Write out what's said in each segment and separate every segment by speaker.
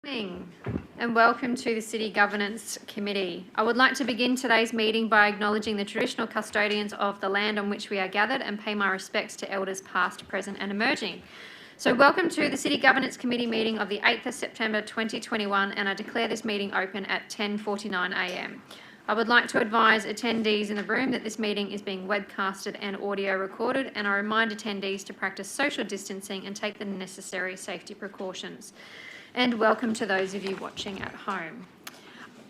Speaker 1: Morning and welcome to the City Governance Committee. I would like to begin today's meeting by acknowledging the traditional custodians of the land on which we are gathered and pay my respects to elders past, present and emerging. So welcome to the City Governance Committee meeting of the 8th of September 2021, and I declare this meeting open at 10:49 a.m. I would like to advise attendees in the room that this meeting is being webcasted and audio recorded, and I remind attendees to practice social distancing and take the necessary safety precautions. And welcome to those of you watching at home.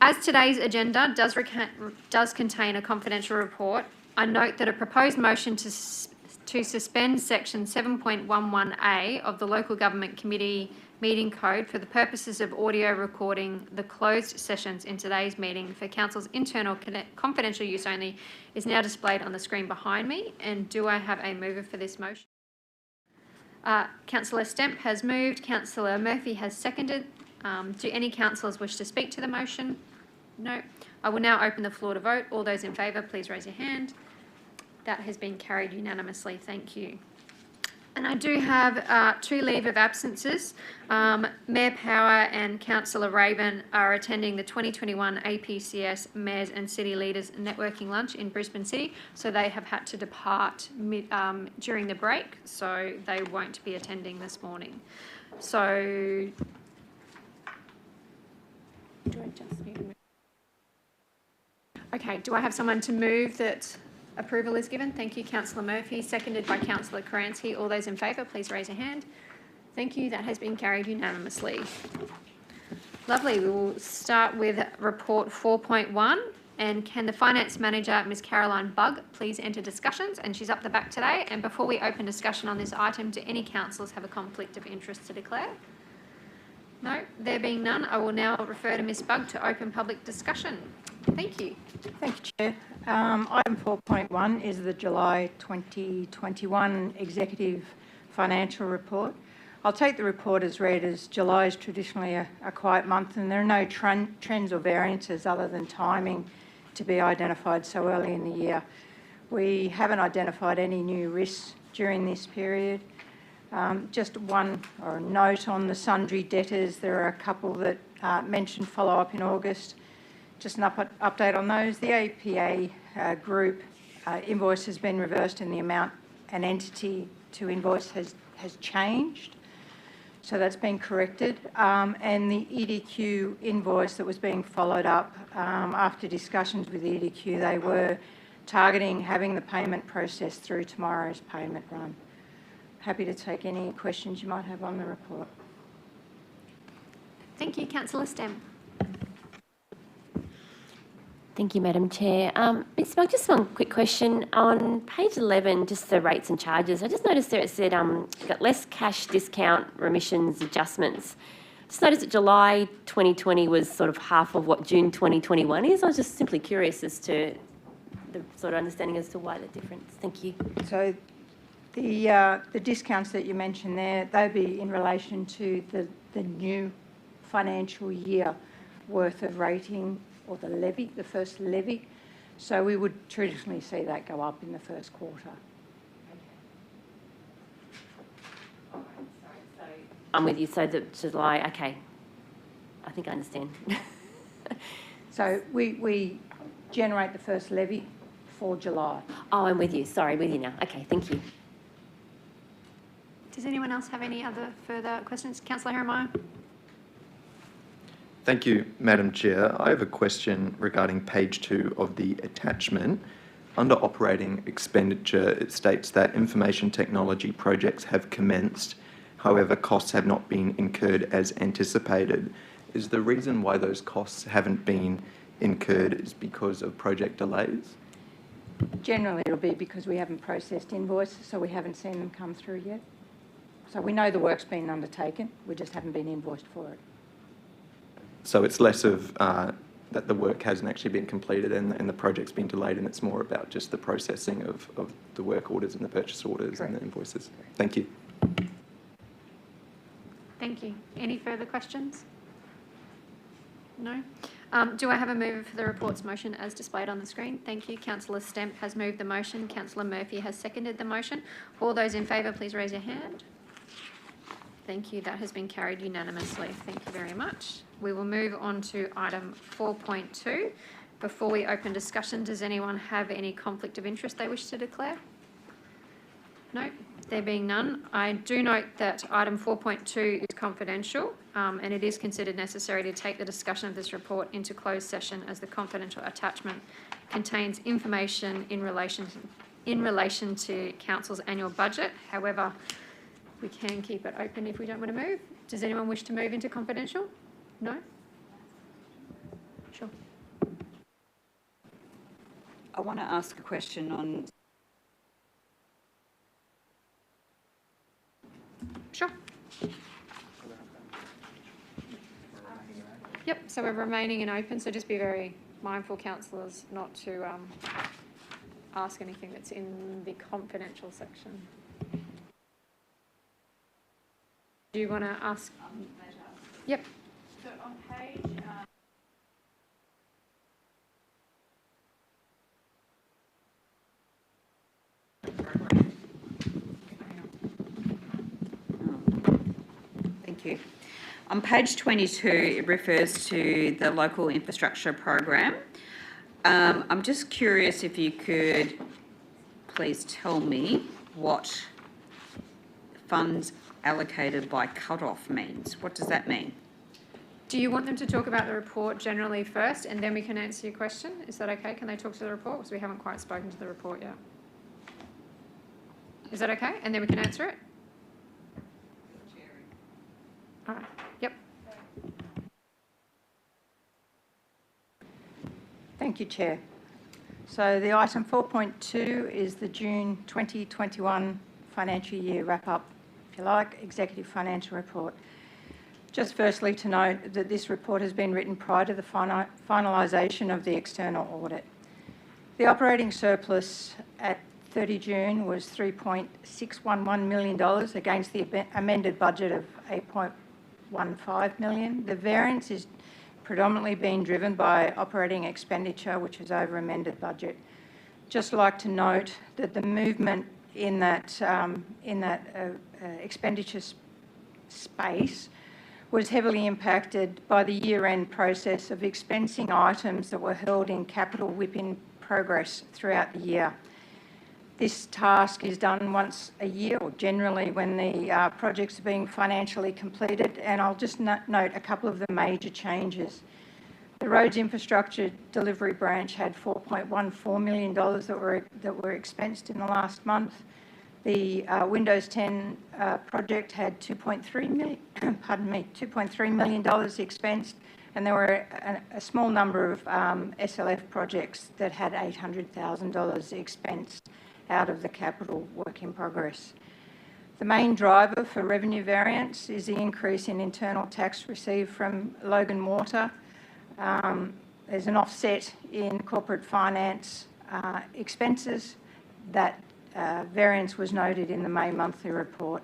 Speaker 1: As today's agenda does contain a confidential report, I note that a proposed motion to suspend section 7.11A of the Local Government Committee Meeting Code for the purposes of audio recording the closed sessions in today's meeting for Council's internal confidential use only is now displayed on the screen behind me. And do I have a mover for this motion? Councillor Stemp has moved. Councillor Murphy has seconded. Do any councillors wish to speak to the motion? No. I will now open the floor to vote. All those in favour, please raise your hand. That has been carried unanimously. Thank you. And I do have two leave of absences. Mayor Power and Councillor Raven are attending the 2021 APCS Mayors and City Leaders Networking Lunch in Brisbane City, so they have had to depart during the break, so they won't be attending this morning. So, do I just need to move? Okay, do I have someone to move that approval is given? Thank you, Councillor Murphy, seconded by Councillor Karansky. All those in favour, please raise your hand. Thank you. That has been carried unanimously. Lovely. We will start with report 4.1. And can the Finance Manager, Ms Caroline Bugg, please enter discussions? And she's up the back today. And before we open discussion on this item, do any councillors have a conflict of interest to declare? No? There being none, I will now refer to Ms Bugg to open public discussion. Thank you.
Speaker 2: Thank you, Chair. Item 4.1 is the July 2021 Executive Financial Report. I'll take the report as read, as July is traditionally a quiet month and there are no trends or variances other than timing to be identified so early in the year. We haven't identified any new risks during this period. Just one note on the sundry debtors. There are a couple that mentioned follow-up in August. Just an update on those. The APA group invoice has been reversed and the amount and entity to invoice has changed. So that's been corrected. And the EDQ invoice that was being followed up after discussions with EDQ, they were targeting having the payment process through tomorrow's payment run. Happy to take any questions you might have on the report.
Speaker 1: Thank you, Councillor Stemp.
Speaker 3: Thank you, Madam Chair. Ms Bugg, just one quick question. On page 11, just the rates and charges, I just noticed there it said got less cash discount remissions adjustments. Just noticed that July 2020 was sort of half of what June 2021 is. I was just simply curious as to the sort of understanding as to why the difference. Thank you.
Speaker 2: So the discounts that you mentioned there, they'll be in relation to the new financial year worth of rating, or the levy, the first levy. So we would traditionally see that go up in the first quarter.
Speaker 3: I'm with you. So the July, okay. I think I understand.
Speaker 2: So we generate the first levy for July.
Speaker 3: Oh, I'm with you. Sorry, with you now. Okay, thank you.
Speaker 1: Does anyone else have any other further questions? Councillor Jeremiah.
Speaker 4: Thank you, Madam Chair. I have a question regarding page 2 of the attachment. Under operating expenditure, it states that information technology projects have commenced. However, costs have not been incurred as anticipated. Is the reason why those costs haven't been incurred is because of project delays?
Speaker 2: Generally, it'll be because we haven't processed invoices, so we haven't seen them come through yet. So we know the work's been undertaken, we just haven't been invoiced for it.
Speaker 4: So it's less of that the work hasn't actually been completed and the project's been delayed, and it's more about just the processing of the work orders and the purchase orders. Correct. And the invoices. Thank you.
Speaker 1: Thank you. Any further questions? No? Do I have a mover for the report's motion as displayed on the screen? Thank you. Councillor Stemp has moved the motion. Councillor Murphy has seconded the motion. All those in favour, please raise your hand. Thank you. That has been carried unanimously. Thank you very much. We will move on to item 4.2. Before we open discussion, does anyone have any conflict of interest they wish to declare? No, there being none. I do note that item 4.2 is confidential, and it is considered necessary to take the discussion of this report into closed session as the confidential attachment contains information in relation to council's annual budget. However, we can keep it open if we don't want to move. Does anyone wish to move into confidential? No? Sure.
Speaker 5: I want to ask a question on.
Speaker 1: Sure. Yep, so we're remaining in open, so just be very mindful, councillors, not to ask anything that's in the confidential section. Do you want to ask? Yep.
Speaker 2: So on page...
Speaker 5: Thank you. On page 22, it refers to the local infrastructure program. I'm just curious if you could please tell me what funds allocated by cut-off means. What does that mean?
Speaker 1: Do you want them to talk about the report generally first, and then we can answer your question? Is that okay? Can they talk to the report? Because we haven't quite spoken to the report yet. Is that okay? And then we can answer it? All right. Yep.
Speaker 2: Thank you, Chair. So the item 4.2 is the June 2021 financial year wrap-up, if you like, executive financial report. Just firstly to note that this report has been written prior to the finalisation of the external audit. The operating surplus at 30 June was $3.611 million against the amended budget of $8.15 million. The variance is predominantly being driven by operating expenditure, which is over amended budget. Just like to note that the movement in that expenditure space was heavily impacted by the year-end process of expensing items that were held in capital WIP in progress throughout the year. This task is done once a year, or generally when the projects are being financially completed, and I'll just note a couple of the major changes. The Roads Infrastructure Delivery Branch had $4.14 million that were expensed in the last month. The Windows 10 project had $2.3 million expensed, and there were a small number of SLF projects that had $800,000 expensed out of the capital work in progress. The main driver for revenue variance is the increase in internal tax received from Logan Water. There's an offset in corporate finance expenses. That variance was noted in the May monthly report.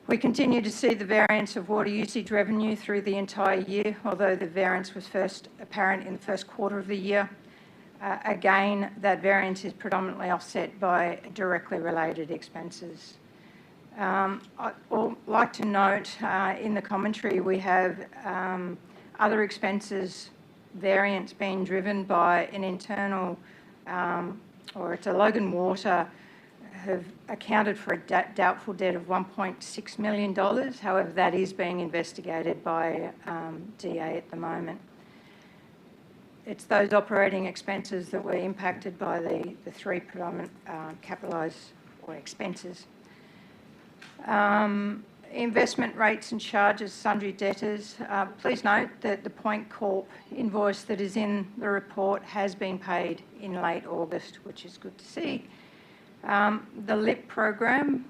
Speaker 2: We continue to see the variance of water usage revenue through the entire year, although the variance was first apparent in the first quarter of the year. Again, that variance is predominantly offset by directly related expenses. I'd like to note in the commentary we have other expenses variance being driven by an internal, or it's a Logan Water, have accounted for a doubtful debt of $1.6 million. However, that is being investigated by DA at the moment. It's those operating expenses that were impacted by the three predominant capitalised or expenses. Investment rates and charges, sundry debtors. Please note that the Point Corp invoice that is in the report has been paid in late August, which is good to see. The LIP program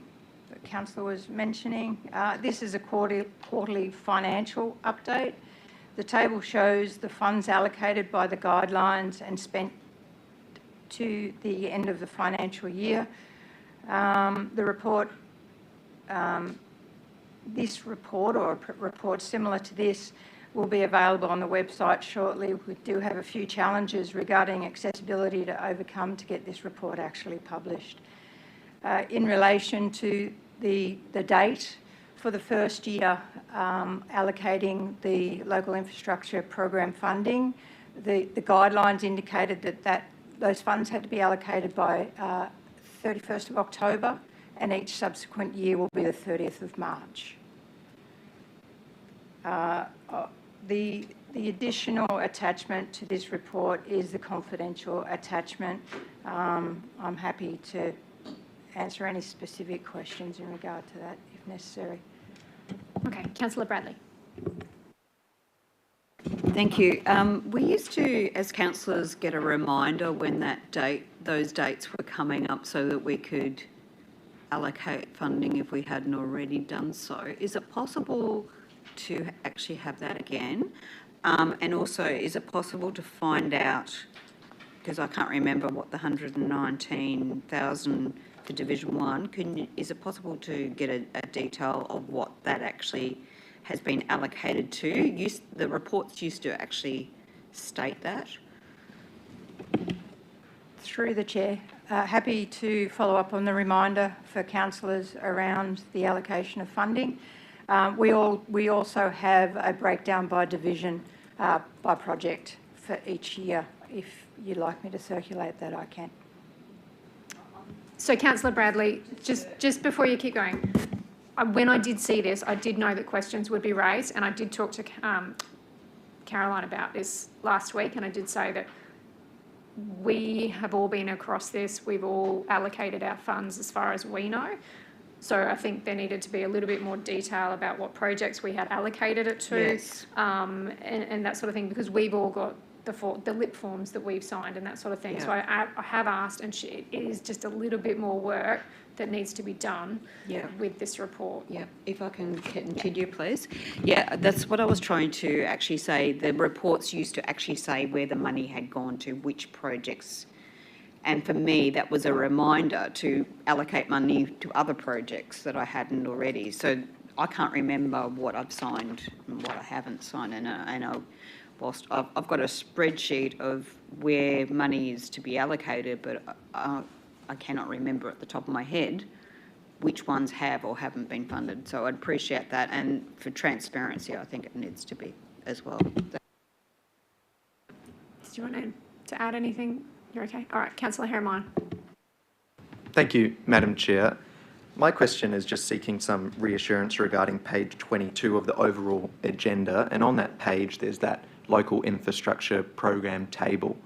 Speaker 2: that Councillor was mentioning, this is a quarterly financial update. The table shows the funds allocated by the guidelines and spent to the end of the financial year. The report, this report or reports similar to this will be available on the website shortly. We do have a few challenges regarding accessibility to overcome to get this report actually published. In relation to the date for the first year allocating the local infrastructure program funding. The guidelines indicated that those funds had to be allocated by 31st of October, and each subsequent year will be the 30th of March. The additional attachment to this report is the confidential attachment. I'm happy to answer any specific questions in regard to that if necessary.
Speaker 1: Okay, Councillor Bradley.
Speaker 5: Thank you. We used to, as councillors, get a reminder when those dates were coming up so that we could allocate funding if we hadn't already done so. Is it possible to actually have that again? And also, is it possible to find out, because I can't remember what the 119,000 for Division 1, is it possible to get a detail of what that actually has been allocated to? The reports used to actually state that.
Speaker 2: Through the Chair, happy to follow up on the reminder for councillors around the allocation of funding. We also have a breakdown by division, by project for each year. If you'd like me to circulate that, I can.
Speaker 1: So Councillor Bradley, just before you keep going, when I did see this, I did know that questions would be raised, and I did talk to Caroline about this last week, and I did say that we have all been across this. We've all allocated our funds as far as we know. So I think there needed to be a little bit more detail about what projects we had allocated it to,
Speaker 5: Yes.
Speaker 1: and that sort of thing, because we've all got the LIP forms that we've signed and that sort of thing. So I have asked, and it is just a little bit more work that needs to be done with this report.
Speaker 5: Yeah, if I can continue, please. Yeah, that's what I was trying to actually say. The reports used to actually say where the money had gone to, which projects. And for me, that was a reminder to allocate money to other projects that I hadn't already. So I can't remember what I've signed and what I haven't signed. And whilst I've got a spreadsheet of where money is to be allocated, but I cannot remember at the top of my head which ones have or haven't been funded. So I'd appreciate that. And for transparency, I think it needs to be as well.
Speaker 1: Do you want to add anything? You're okay? All right, Councillor Hermine.
Speaker 4: Thank you, Madam Chair. My question is just seeking some reassurance regarding page 22 of the overall agenda, and on that page there's that local infrastructure program table.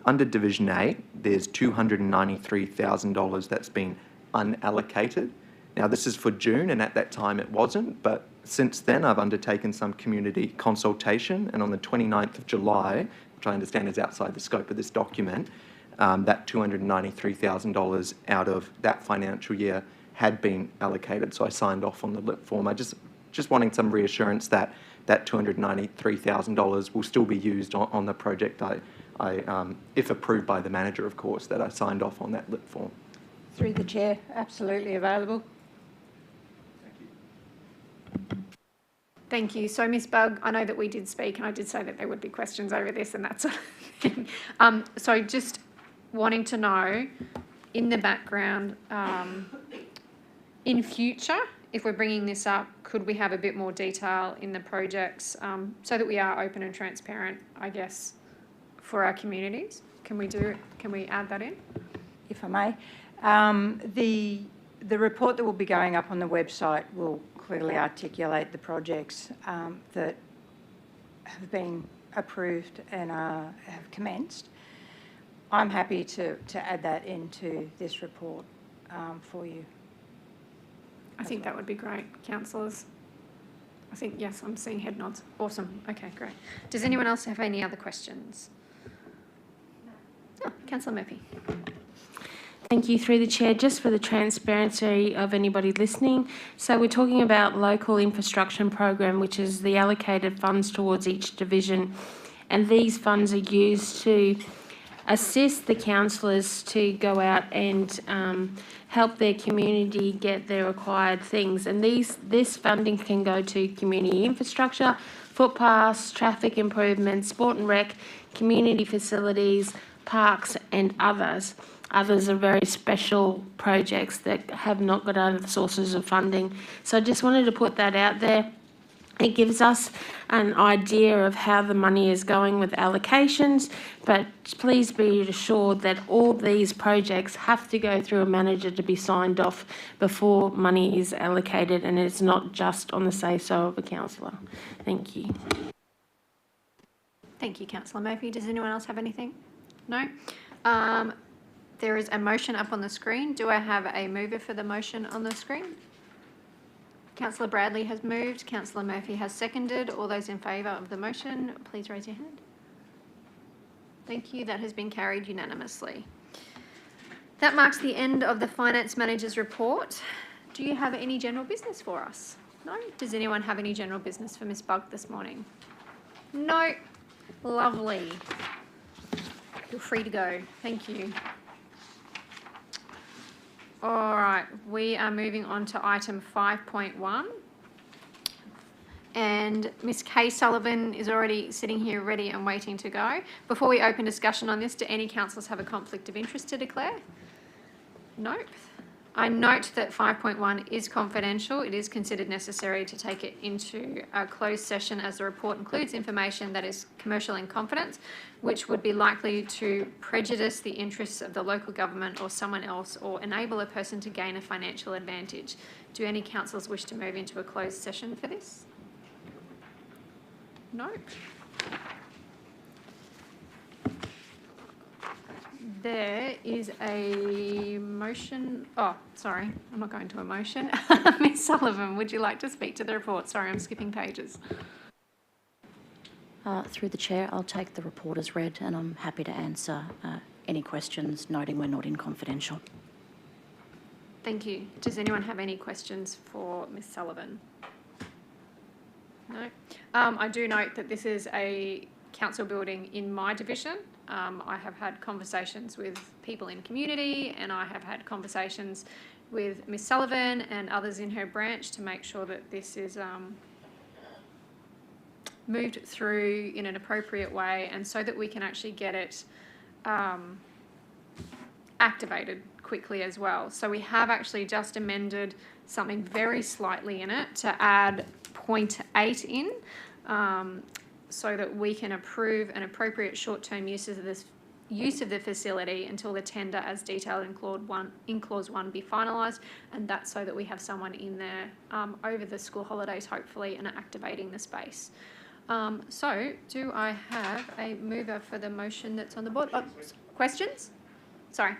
Speaker 4: Under Division A, there's $293,000 that's been unallocated. Now this is for June, and at that time it wasn't, but since then I've undertaken some community consultation, and on the 29th of July, which I understand is outside the scope of this document, that $293,000 out of that financial year had been allocated, so I signed off on the LIP form. I just wanting some reassurance that that $293,000 will still be used on the project. If approved by the manager, of course, that I signed off on that LIP form.
Speaker 2: Through the Chair, absolutely available.
Speaker 1: Thank you. So, Ms Bugg, I know that we did speak, and I did say that there would be questions over this and that sort of thing. So just wanting to know, in the background, in future, if we're bringing this up, could we have a bit more detail in the projects so that we are open and transparent, I guess, for our communities? Can we add that in?
Speaker 2: If I may. The report that will be going up on the website will clearly articulate the projects that have been approved and have commenced. I'm happy to add that into this report for you.
Speaker 1: I think that would be great, councillors. I think, yes, I'm seeing head nods. Awesome. Okay, great. Does anyone else have any other questions? Oh, Councillor Murphy.
Speaker 6: Thank you. Through the Chair, just for the transparency of anybody listening. So we're talking about local infrastructure program, which is the allocated funds towards each division. And these funds are used to assist the councillors to go out and help their community get their required things. And this funding can go to community infrastructure, footpaths, traffic improvements, sport and rec, community facilities, parks and others. Others are very special projects that have not got other sources of funding. So I just wanted to put that out there. It gives us an idea of how the money is going with allocations, but please be assured that all these projects have to go through a manager to be signed off before money is allocated, and it's not just on the say-so of a councillor. Thank you.
Speaker 1: Thank you, Councillor Murphy. Does anyone else have anything? No? There is a motion up on the screen. Do I have a mover for the motion on the screen? Councillor Bradley has moved. Councillor Murphy has seconded. All those in favour of the motion, please raise your hand. Thank you. That has been carried unanimously. That marks the end of the Finance Manager's report. Do you have any general business for us? No? Does anyone have any general business for Ms Bugg this morning? No? Lovely. You're free to go. Thank you. All right, we are moving on to item 5.1. And Ms Kay Sullivan is already sitting here ready and waiting to go. Before we open discussion on this, do any councillors have a conflict of interest to declare? Nope. I note that 5.1 is confidential. It is considered necessary to take it into a closed session as the report includes information that is commercial in confidence, which would be likely to prejudice the interests of the local government or someone else or enable a person to gain a financial advantage. Do any councillors wish to move into a closed session for this? No. There is a motion. Oh, sorry, I'm not going to a motion. Ms Sullivan, would you like to speak to the report? Sorry, I'm skipping pages.
Speaker 7: Through the chair, I'll take the report as read, and I'm happy to answer any questions, noting we're not in confidential.
Speaker 1: Thank you. Does anyone have any questions for Ms Sullivan? No. I do note that this is a council building in my division. I have had conversations with people in community, and I have had conversations with Ms Sullivan and others in her branch to make sure that this is moved through in an appropriate way, and so that we can actually get it activated quickly as well. So we have actually just amended something very slightly in it to add 0.8 in, so that we can approve an appropriate short-term use of the facility until the tender as detailed in clause 1 be finalised, and that's so that we have someone in there over the school holidays hopefully and activating the space. So do I have a mover for the motion that's on the board? Oh, questions? Sorry.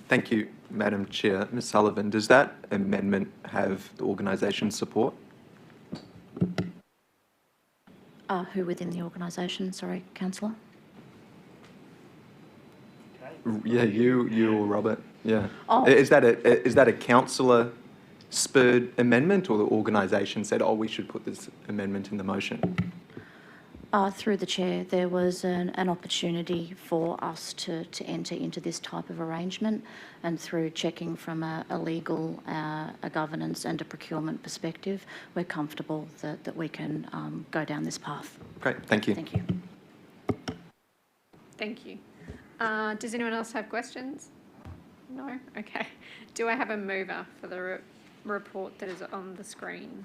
Speaker 4: Thank you, Madam Chair. Ms Sullivan, does that amendment have the organisation's support?
Speaker 7: Who within the organisation? Sorry, councillor.
Speaker 4: Yeah, you or Robert. Yeah.
Speaker 7: Oh.
Speaker 4: Is that a councillor spurred amendment, or the organisation said, "Oh, we should put this amendment in the motion"?
Speaker 7: Through the chair, there was an opportunity for us to enter into this type of arrangement, and through checking from a legal, a governance and a procurement perspective, we're comfortable that we can go down this path.
Speaker 4: Great, thank you.
Speaker 7: Thank you.
Speaker 1: Thank you. Does anyone else have questions? No? Okay. Do I have a mover for the report that is on the screen?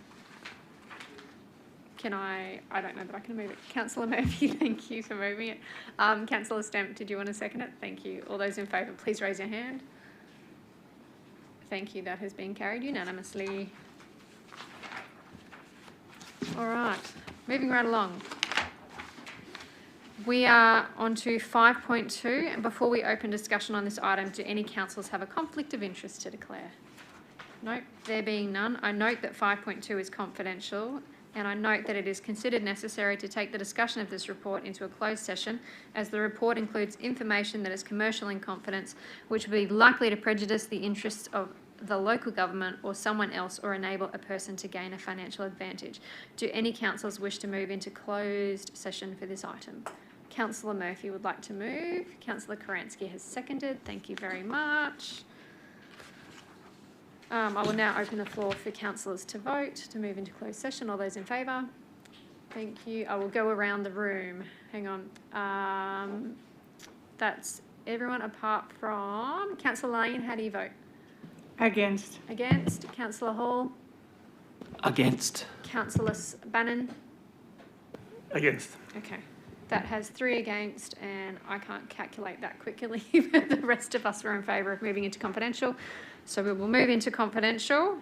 Speaker 1: I don't know that I can move it. Councillor Murphy, thank you for moving it. Councillor Stemp, did you want to second it? Thank you. All those in favour, please raise your hand. Thank you. That has been carried unanimously. All right. Moving right along. We are on to 5.2, and before we open discussion on this item, do any councillors have a conflict of interest to declare? Nope. There being none, I note that 5.2 is confidential, and I note that it is considered necessary to take the discussion of this report into a closed session, as the report includes information that is commercial in confidence, which would be likely to prejudice the interests of the local government or someone else, or enable a person to gain a financial advantage. Do any councillors wish to move into closed session for this item? Councillor Murphy would like to move. Councillor Karansky has seconded. Thank you very much. I will now open the floor for councillors to vote to move into closed session. All those in favour? Thank you. I will go around the room. Hang on. That's Everyone apart from Councillor Lane, how do you vote?
Speaker 2: Against.
Speaker 1: Against? Councillor Hall?
Speaker 8: Against.
Speaker 1: Councillor Bannon?
Speaker 8: Against.
Speaker 1: Okay. That has 3 against, and I can't calculate that quickly, but the rest of us were in favour of moving into confidential. So we will move into confidential.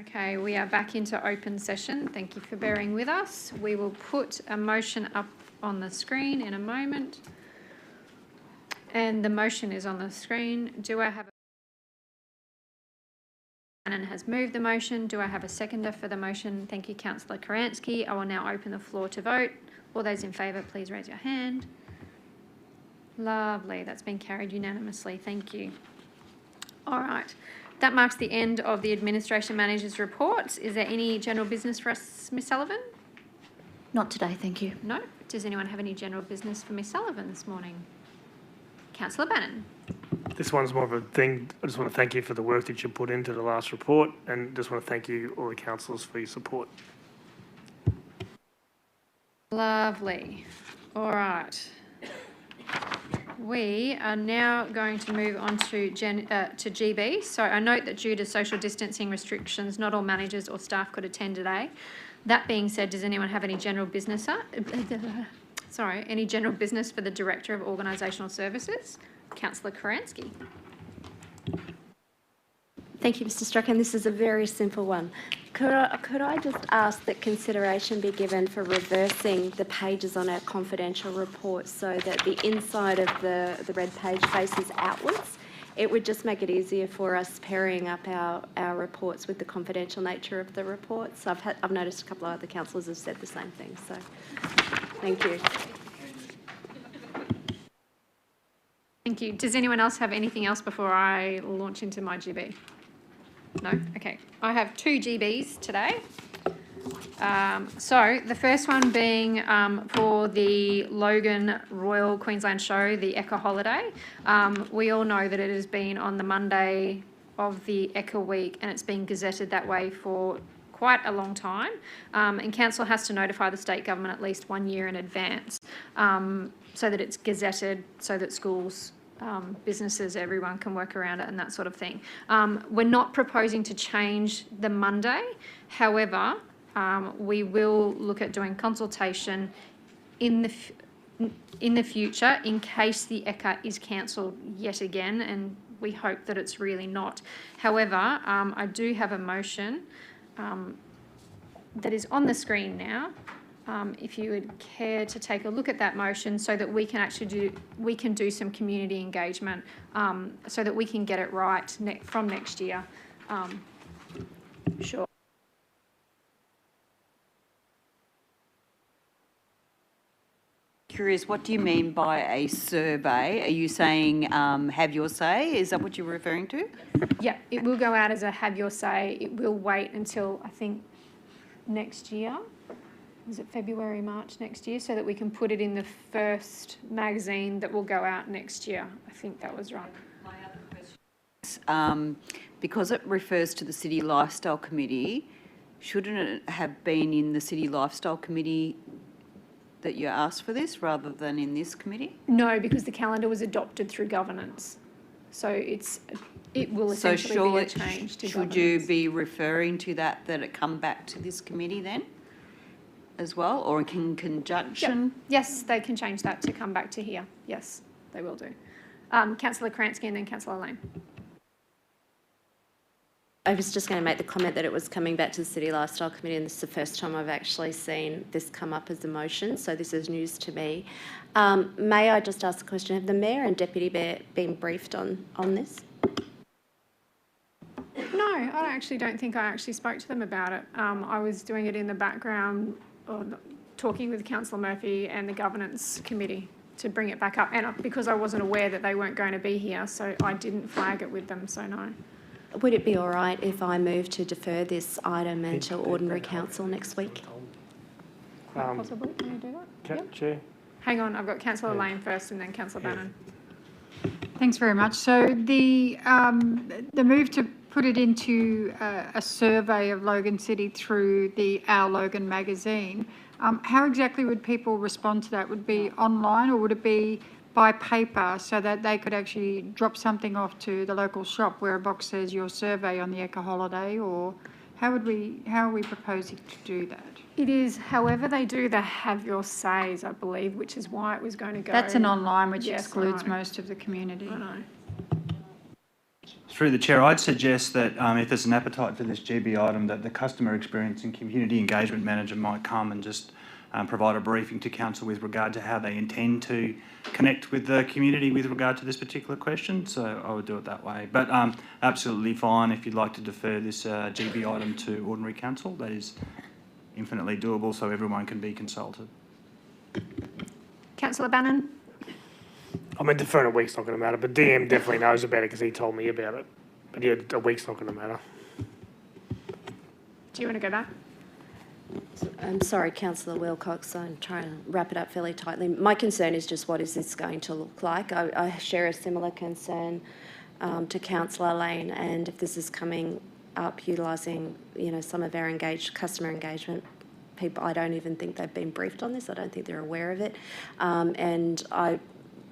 Speaker 1: Okay, we are back into open session. Thank you for bearing with us. We will put a motion up on the screen in a moment. And the motion is on the screen. Do I have Shannon has moved the motion. Do I have a seconder for the motion? Thank you, Councillor Karansky. I will now open the floor to vote. All those in favour, please raise your hand. Lovely, that's been carried unanimously. Thank you. All right, that marks the end of the Administration Manager's report. Is there any general business for us, Ms Sullivan?
Speaker 7: Not today, thank you.
Speaker 1: No? Does anyone have any general business for Ms Sullivan this morning? Councillor Bannon.
Speaker 8: This one's more of a thing. I just want to thank you for the work that you put into the last report, and just want to thank you, all the councillors, for your support.
Speaker 1: Lovely. All right. We are now going to move on to GB. So I note that due to social distancing restrictions, not all managers or staff could attend today. That being said, does anyone have any general business? Any general business for the Director of Organisational Services? Councillor Karansky.
Speaker 9: Thank you, Mr Strachan. This is a very simple one. Could I just ask that consideration be given for reversing the pages on our confidential report so that the inside of the red page faces outwards? It would just make it easier for us pairing up our reports with the confidential nature of the reports. I've noticed a couple of other councillors have said the same thing, so thank you.
Speaker 1: Thank you. Does anyone else have anything else before I launch into my GB? No? Okay. I have two GBs today. So the first one being for the Logan Royal Queensland Show, the Ekka Holiday. We all know that it has been on the Monday of the Ekka week, and it's been gazetted that way for quite a long time. And council has to notify the state government at least 1 year in advance so that it's gazetted, so that schools, businesses, everyone can work around it and that sort of thing. We're not proposing to change the Monday. However, we will look at doing consultation in the future in case the Ekka is cancelled yet again, and we hope that it's really not. However, I do have a motion that is on the screen now. If you would care to take a look at that motion so that we can actually do some community engagement so that we can get it right from next year. Sure.
Speaker 5: Curious, what do you mean by a survey? Are you saying have your say? Is that what you're referring to?
Speaker 1: Yeah, it will go out as a have your say. It will wait until, I think, next year. Is it February, March next year? So that we can put it in the first magazine that will go out next year. I think that was right.
Speaker 5: My other question is, because it refers to the City Lifestyle Committee, shouldn't it have been in the City Lifestyle Committee that you asked for this rather than in this committee?
Speaker 1: No, because the calendar was adopted through governance. So it will essentially be a change to governance.
Speaker 5: Should you be referring to that it come back to this committee then as well, or in conjunction?
Speaker 1: Yep. Yes, they can change that to come back to here. Yes, they will do. Councillor Karansky and then Councillor Lane.
Speaker 9: I was just going to make the comment that it was coming back to the City Lifestyle Committee, and this is the first time I've actually seen this come up as a motion, so this is news to me. May I just ask a question? Have the Mayor and Deputy Mayor been briefed on this?
Speaker 1: No, I don't think I actually spoke to them about it. I was doing it in the background, talking with Councillor Murphy and the Governance Committee to bring it back up, and because I wasn't aware that they weren't going to be here, so I didn't flag it with them, so no.
Speaker 9: Would it be all right if I move to defer this item until ordinary council next week?
Speaker 1: Possibly, can you do that? Yep.
Speaker 8: Chair.
Speaker 1: Hang on, I've got Councillor Lane first and then Councillor Bannon.
Speaker 10: Thanks very much. So the move to put it into a survey of Logan City through the Our Logan magazine, how exactly would people respond to that? Would it be online or would it be by paper so that they could actually drop something off to the local shop where a box says your survey on the Ekka Holiday, or how are we proposing to do that?
Speaker 1: It is, however they do the have your says, I believe, which is why it was going to go.
Speaker 10: That's an online, which
Speaker 1: Yes,
Speaker 10: excludes
Speaker 1: I know.
Speaker 10: most of the community.
Speaker 1: I know.
Speaker 11: Through the chair, I'd suggest that if there's an appetite for this GB item, that the customer experience and community engagement manager might come and just provide a briefing to council with regard to how they intend to connect with the community with regard to this particular question. So I would do it that way. But absolutely fine if you'd like to defer this GB item to ordinary council. That is infinitely doable, so everyone can be consulted.
Speaker 1: Councillor Bannon?
Speaker 8: I mean, deferring a week's not going to matter, but DM definitely knows about it because he told me about it. But yeah, a week's not going to matter.
Speaker 1: Do you want to go back?
Speaker 9: I'm sorry, Councillor Wilcox, I'm trying to wrap it up fairly tightly. My concern is just what is this going to look like? I share a similar concern to Councillor Lane, and if this is coming up utilising, you know, some of our customer engagement people, I don't even think they've been briefed on this. I don't think they're aware of it. And I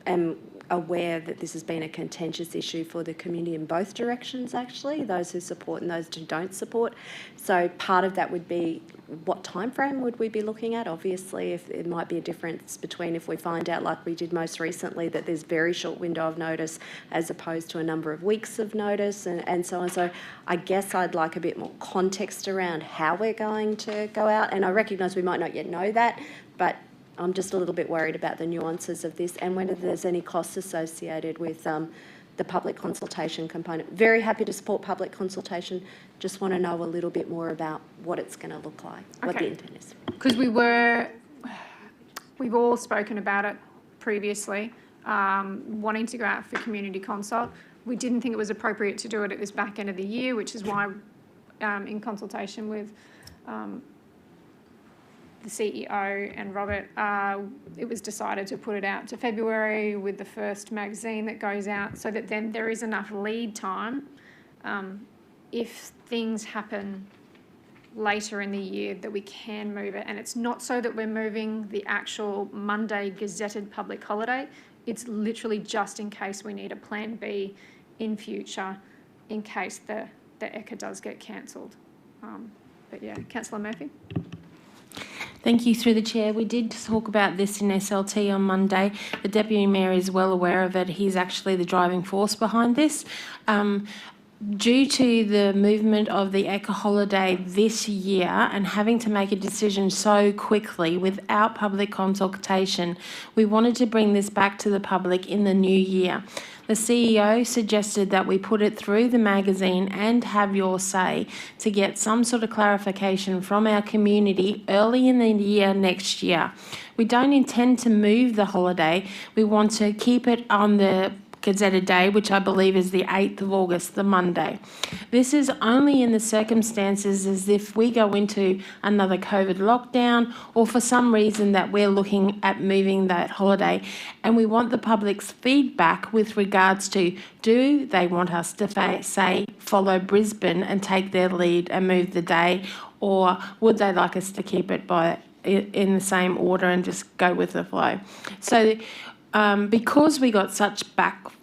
Speaker 9: am aware that this has been a contentious issue for the community in both directions, actually, those who support and those who don't support. So part of that would be what time frame would we be looking at? Obviously, if it might be a difference between if we find out, like we did most recently, that there's very short window of notice as opposed to a number of weeks of notice and so on. So I guess I'd like a bit more context around how we're going to go out. And I recognise we might not yet know that, but I'm just a little bit worried about the nuances of this and whether there's any costs associated with the public consultation component. Very happy to support public consultation. Just want to know a little bit more about what it's going to look like, what the intent is.
Speaker 1: Because we've all spoken about it previously, wanting to go out for community consult. We didn't think it was appropriate to do it at this back end of the year, which is why, in consultation with the CEO and Robert, it was decided to put it out to February with the first magazine that goes out, so that then there is enough lead time if things happen later in the year that we can move it. And it's not so that we're moving the actual Monday gazetted public holiday. It's literally just in case we need a plan B in future in case the ECA does get cancelled. But yeah, Councillor Murphy.
Speaker 6: Thank you. Through the chair, we did talk about this in SLT on Monday. The Deputy Mayor is well aware of it. He's actually the driving force behind this. Due to the movement of the ECA holiday this year and having to make a decision so quickly without public consultation, we wanted to bring this back to the public in the new year. The CEO suggested that we put it through the magazine and Have Your Say to get some sort of clarification from our community early in the year next year. We don't intend to move the holiday. We want to keep it on the gazetted day, which I believe is the 8th of August, the Monday. This is only in the circumstances as if we go into another COVID lockdown or for some reason that we're looking at moving that holiday, and we want the public's feedback with regards to, do they want us to say follow Brisbane and take their lead and move the day, or would they like us to keep it in the same order and just go with the flow? So because we got such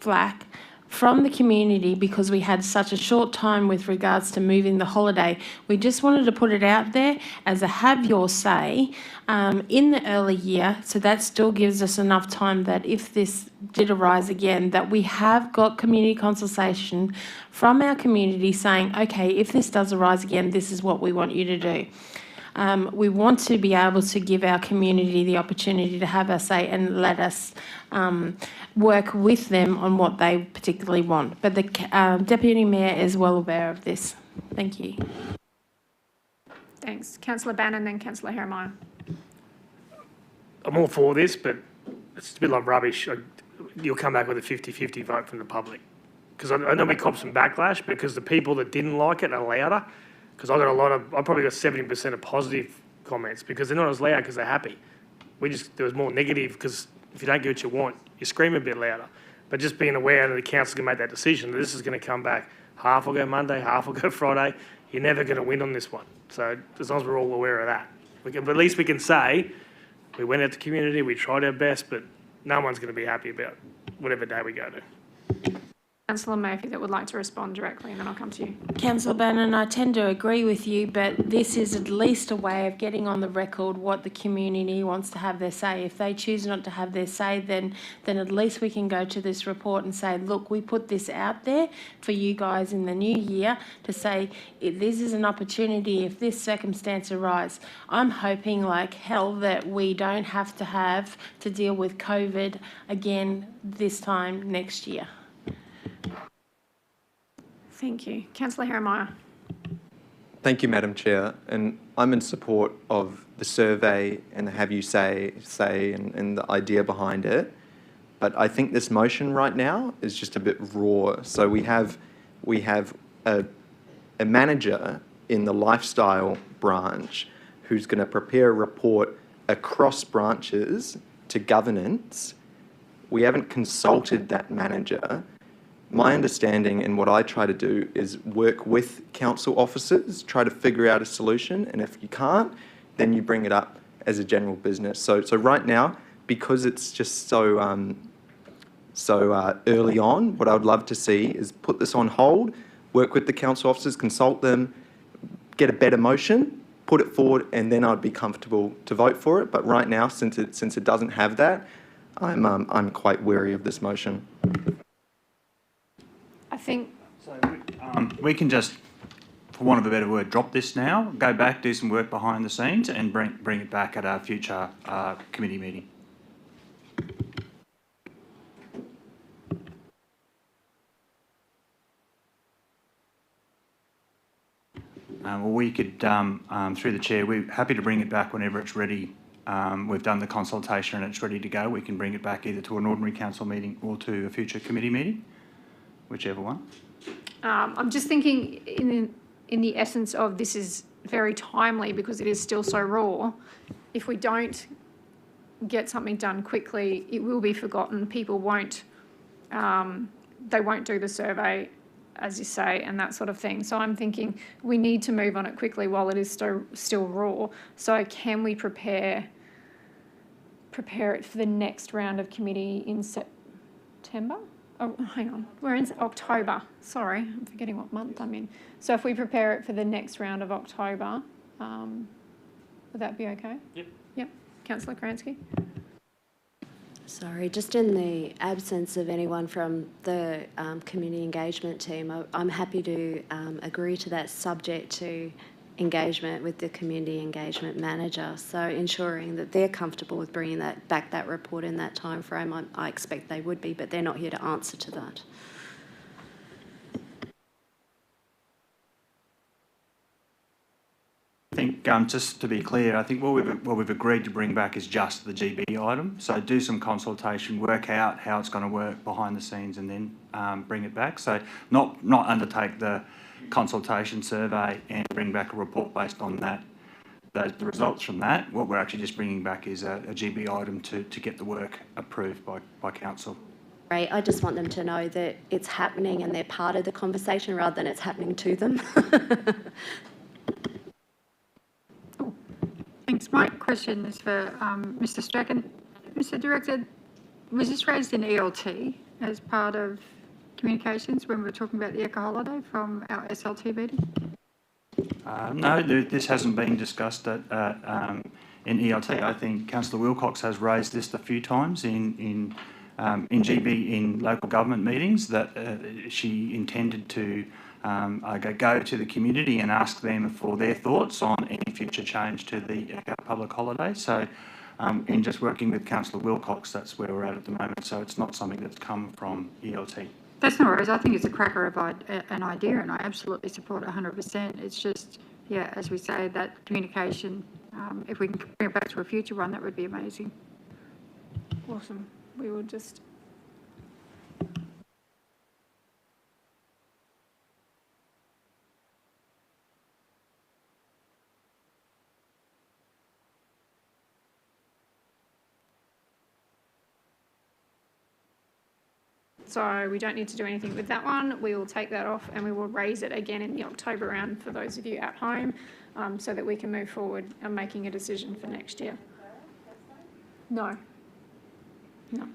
Speaker 6: flack from the community because we had such a short time with regards to moving the holiday, we just wanted to put it out there as a Have Your Say in the early year, so that still gives us enough time that if this did arise again, that we have got community consultation from our community saying, okay, if this does arise again, this is what we want you to do. We want to be able to give our community the opportunity to have a say and let us work with them on what they particularly want. But the Deputy Mayor is well aware of this. Thank you.
Speaker 1: Thanks. Councillor Bannon, then Councillor Heremiah.
Speaker 8: I'm all for this, but it's a bit like rubbish. You'll come back with a 50-50 vote from the public. Because I know we cop some backlash because the people that didn't like it are louder. Because I probably got 70% of positive comments because they're not as loud because they're happy. There was more negative because if you don't get what you want, you scream a bit louder. But just being aware that the council can make that decision, that this is going to come back. Half will go Monday, half will go Friday. You're never going to win on this one. So as long as we're all aware of that. But at least we can say, we went out to community, we tried our best, but no one's going to be happy about whatever day we go to.
Speaker 1: Councillor Murphy that would like to respond directly, and then I'll come to you.
Speaker 6: Councillor Bannon, I tend to agree with you, but this is at least a way of getting on the record what the community wants to have their say. If they choose not to have their say, then at least we can go to this report and say, look, we put this out there for you guys in the new year to say, this is an opportunity if this circumstance arises. I'm hoping like hell that we don't have to deal with COVID again this time next year.
Speaker 1: Thank you. Councillor Herrmeyer.
Speaker 4: Thank you, Madam Chair. And I'm in support of the survey and the have you say and the idea behind it. But I think this motion right now is just a bit raw. So we have a manager in the lifestyle branch who's going to prepare a report across branches to governance. We haven't consulted that manager. My understanding and what I try to do is work with council officers, try to figure out a solution, and if you can't, then you bring it up as a general business. So right now, because it's just so early on, what I would love to see is put this on hold, work with the council officers, consult them, get a better motion, put it forward, and then I'd be comfortable to vote for it. But right now, since it doesn't have that, I'm quite wary of this motion.
Speaker 1: I think
Speaker 11: So we can just, for want of a better word, drop this now, go back, do some work behind the scenes and bring it back at our future committee meeting. Well, we could, through the chair, we're happy to bring it back whenever it's ready. We've done the consultation and it's ready to go. We can bring it back either to an ordinary council meeting or to a future committee meeting, whichever one.
Speaker 1: I'm just thinking in the essence of this is very timely because it is still so raw. If we don't get something done quickly, it will be forgotten. People won't, they won't do the survey, as you say, and that sort of thing. So I'm thinking we need to move on it quickly while it is still raw. So can we prepare it for the next round of committee in September? Oh, hang on, we're in October. Sorry, I'm forgetting what month I'm in. So if we prepare it for the next round of October, would that be okay?
Speaker 8: Yep.
Speaker 1: Yep. Councillor Kransky?
Speaker 9: Sorry, just in the absence of anyone from the community engagement team, I'm happy to agree to that subject to engagement with the community engagement manager. So ensuring that they're comfortable with bringing that report in that time frame. I expect they would be, but they're not here to answer to that.
Speaker 11: I think, just to be clear, I think what we've agreed to bring back is just the GB item. So do some consultation, work out how it's going to work behind the scenes, and then bring it back. So not undertake the consultation survey and bring back a report based on that. The results from that. What we're actually just bringing back is a GB item to get the work approved by council.
Speaker 9: Right, I just want them to know that it's happening and they're part of the conversation rather than it's happening to them.
Speaker 10: Thanks. My question is for Mr. Strachan. Mr. Director, was this raised in ELT as part of communications when we were talking about the Eco Holiday from our SLT meeting?
Speaker 11: No, this hasn't been discussed in ELT. I think Councillor Wilcox has raised this a few times in GB in local government meetings that she intended to go to the community and ask them for their thoughts on any future change to the public holiday. So in just working with Councillor Wilcox, that's where we're at the moment. So it's not something that's come from ELT.
Speaker 10: That's no worries. I think it's a cracker of an idea and I absolutely support it 100%. It's just, yeah, as we say, that communication, if we can bring it back to a future one, that would be amazing.
Speaker 1: Awesome. We will just... So we don't need to do anything with that one. We will take that off and we will raise it again in the October round for those of you at home so that we can move forward and making a decision for next year. No. No.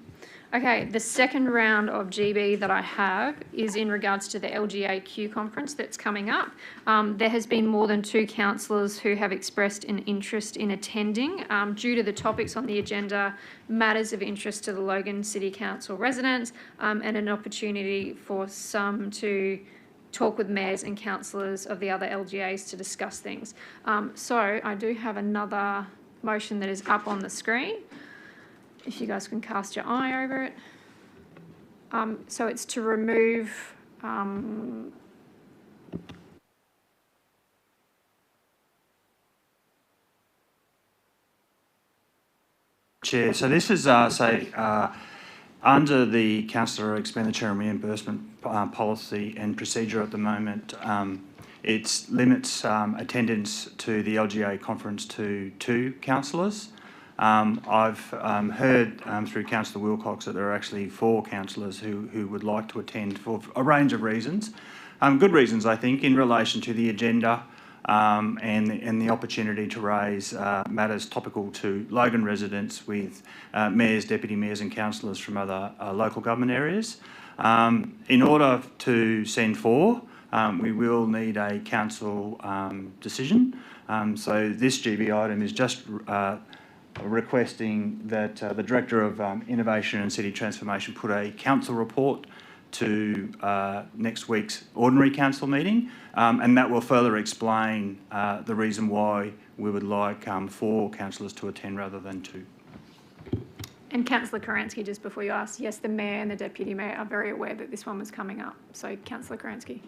Speaker 1: Okay, the second round of GB that I have is in regards to the LGAQ conference that's coming up. There has been more than 2 councillors who have expressed an interest in attending due to the topics on the agenda, matters of interest to the Logan City Council residents, and an opportunity for some to talk with mayors and councillors of the other LGAs to discuss things. So I do have another motion that is up on the screen. If you guys can cast your eye over it. So it's to remove,
Speaker 11: Chair, so this is, under the councillor expenditure and reimbursement policy and procedure at the moment, it limits attendance to the LGA conference to 2 councillors. I've heard through Councillor Wilcox that there are actually 4 councillors who would like to attend for a range of reasons. Good reasons, I think, in relation to the agenda and the opportunity to raise matters topical to Logan residents with mayors, deputy mayors and councillors from other local government areas. In order to send 4, we will need a council decision. So this GB item is just requesting that the Director of Innovation and City Transformation put a council report to next week's ordinary council meeting, and that will further explain the reason why we would like 4 councillors to attend rather than 2.
Speaker 1: and Councillor Karansky, just before you ask, yes, the Mayor and the Deputy Mayor are very aware that this one was coming up. So Councillor Karansky.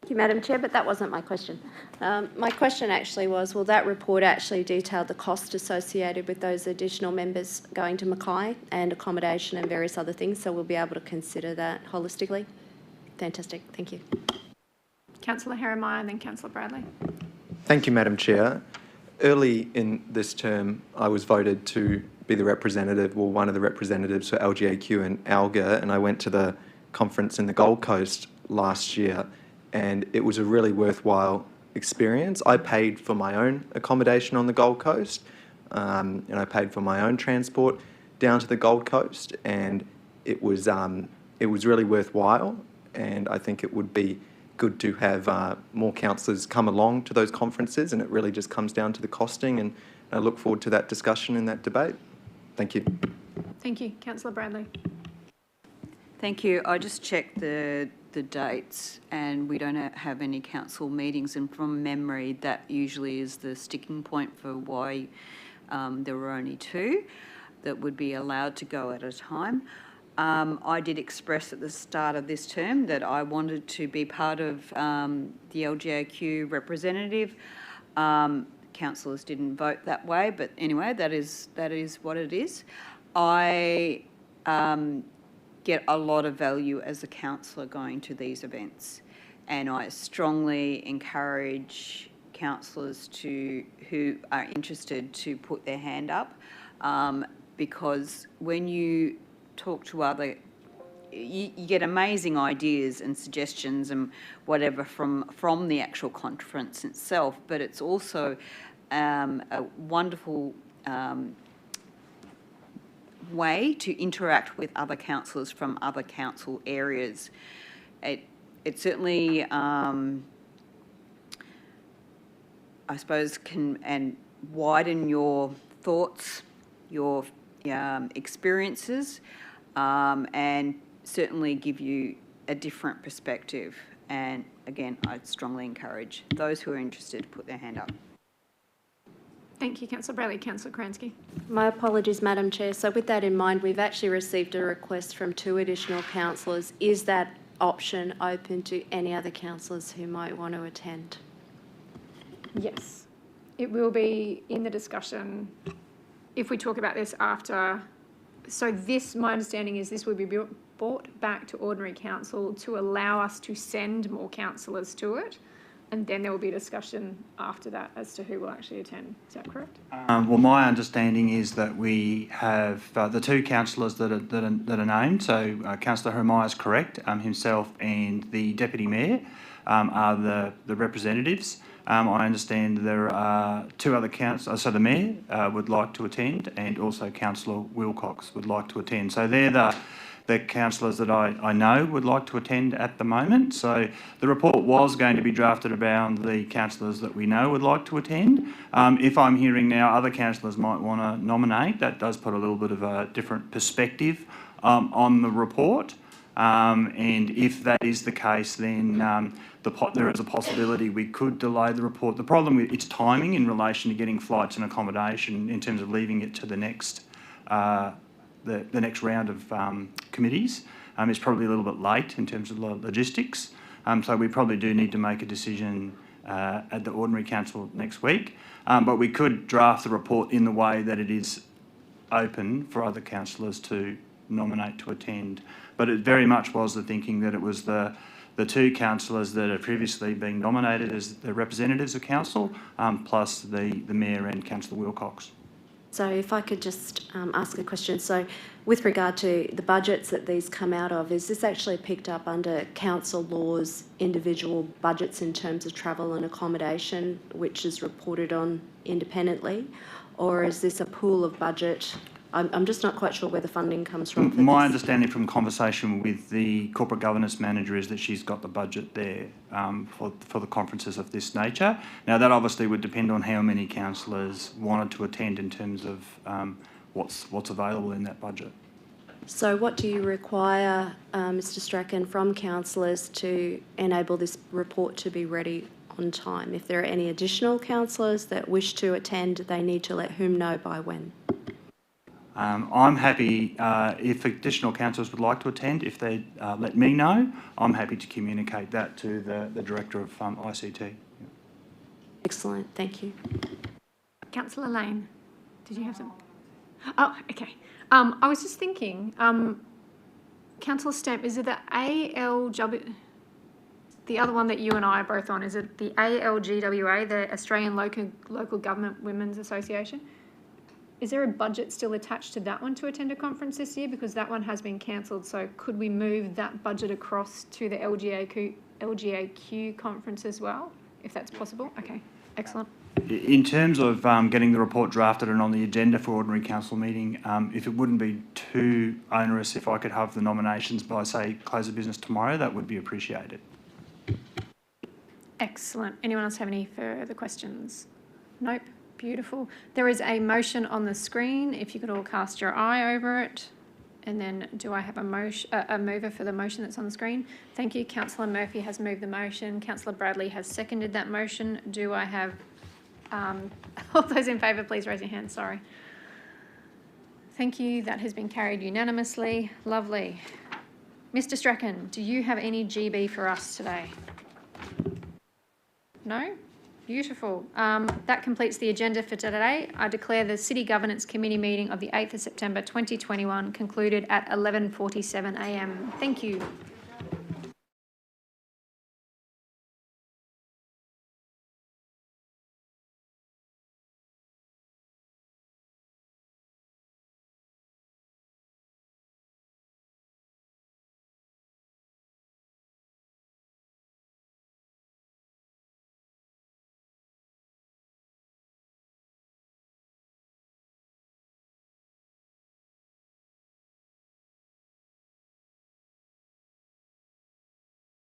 Speaker 9: Thank you, Madam Chair, but that wasn't my question. My question actually was, will that report actually detail the cost associated with those additional members going to Mackay and accommodation and various other things, so we'll be able to consider that holistically? Fantastic, thank you.
Speaker 1: Councillor Herrimeyer and then Councillor Bradley.
Speaker 4: Thank you, Madam Chair. Early in this term, I was voted to be the representative, or one of the representatives for LGAQ and ALGA, and I went to the conference in the Gold Coast last year, and it was a really worthwhile experience. I paid for my own accommodation on the Gold Coast, and I paid for my own transport down to the Gold Coast, and it was really worthwhile, and I think it would be good to have more councillors come along to those conferences, and it really just comes down to the costing, and I look forward to that discussion and that debate. Thank you.
Speaker 1: Thank you. Councillor Bradley.
Speaker 5: Thank you. I just checked the dates and we don't have any council meetings, and from memory that usually is the sticking point for why there were only 2 that would be allowed to go at a time. I did express at the start of this term that I wanted to be part of the LGAQ representative. Councillors didn't vote that way, but anyway, that is what it is. I get a lot of value as a councillor going to these events, and I strongly encourage councillors who are interested to put their hand up, because when you talk to other, you get amazing ideas and suggestions and whatever from the actual conference itself, but it's also a wonderful way to interact with other councillors from other council areas. It certainly, I suppose, can widen your thoughts, your experiences, and certainly give you a different perspective. And again, I'd strongly encourage those who are interested to put their hand up.
Speaker 1: Thank you, Councillor Bradley. Councillor Karansky.
Speaker 9: My apologies, Madam Chair. So with that in mind, we've actually received a request from 2 additional councillors. Is that option open to any other councillors who might want to attend?
Speaker 1: Yes. It will be in the discussion if we talk about this after. So this, my understanding is this will be brought back to ordinary council to allow us to send more councillors to it. And then there will be a discussion after that as to who will actually attend. Is that correct?
Speaker 11: Well, my understanding is that we have the 2 councillors that are named. So Councillor Herrimeyer is correct. Himself and the Deputy Mayor are the representatives. I understand there are two other councillors, so the Mayor would like to attend, and also Councillor Wilcox would like to attend. So they're the councillors that I know would like to attend at the moment. So the report was going to be drafted around the councillors that we know would like to attend. If I'm hearing now other councillors might want to nominate, that does put a little bit of a different perspective on the report. And if that is the case, then there is a possibility we could delay the report. The problem with its timing in relation to getting flights and accommodation in terms of leaving it to the next the next round of committees is probably a little bit late in terms of logistics. So we probably do need to make a decision at the Ordinary Council next week. But we could draft the report in the way that it is open for other councillors to nominate to attend. But it very much was the thinking that it was the two councillors that have previously been nominated as the representatives of council, plus the Mayor and Councillor Wilcox.
Speaker 9: So if I could just ask a question. So with regard to the budgets that these come out of, is this actually picked up under council laws, individual budgets in terms of travel and accommodation, which is reported on independently? Or is this a pool of budget? I'm just not quite sure where the funding comes from.
Speaker 11: My understanding from conversation with the corporate governance manager is that she's got the budget there for the conferences of this nature. Now, that obviously would depend on how many councillors wanted to attend in terms of what's available in that budget.
Speaker 9: So what do you require, Mr Strachan, from councillors to enable this report to be ready on time? If there are any additional councillors that wish to attend, they need to let whom know by when?
Speaker 11: I'm happy, if additional councillors would like to attend, if they let me know, I'm happy to communicate that to the Director of ICT.
Speaker 9: Excellent, thank you.
Speaker 1: Councillor Lane, did you have some? Oh, okay. I was just thinking, Councillor Stamp, is it the ALW, the other one that you and I are both on, is it the ALGWA, the Australian Local Government Women's Association? Is there a budget still attached to that one to attend a conference this year? Because that one has been cancelled. So could we move that budget across to the LGAQ conference as well, if that's possible? Okay, excellent.
Speaker 11: In terms of getting the report drafted and on the agenda for Ordinary Council meeting, if it wouldn't be too onerous, if I could have the nominations by, say, close of business tomorrow, that would be appreciated.
Speaker 1: Excellent. Anyone else have any further questions? Nope. Beautiful. There is a motion on the screen. If you could all cast your eye over it. And then do I have a mover for the motion that's on the screen? Thank you. Councillor Murphy has moved the motion. Councillor Bradley has seconded that motion. Do I have all those in favour, please raise your hand. Sorry. Thank you. That has been carried unanimously. Lovely. Mr Strachan, do you have any GB for us today? No? Beautiful. That completes the agenda for today. I declare the City Governance Committee meeting of the 8th of September 2021 concluded at 11:47 a.m. Thank you.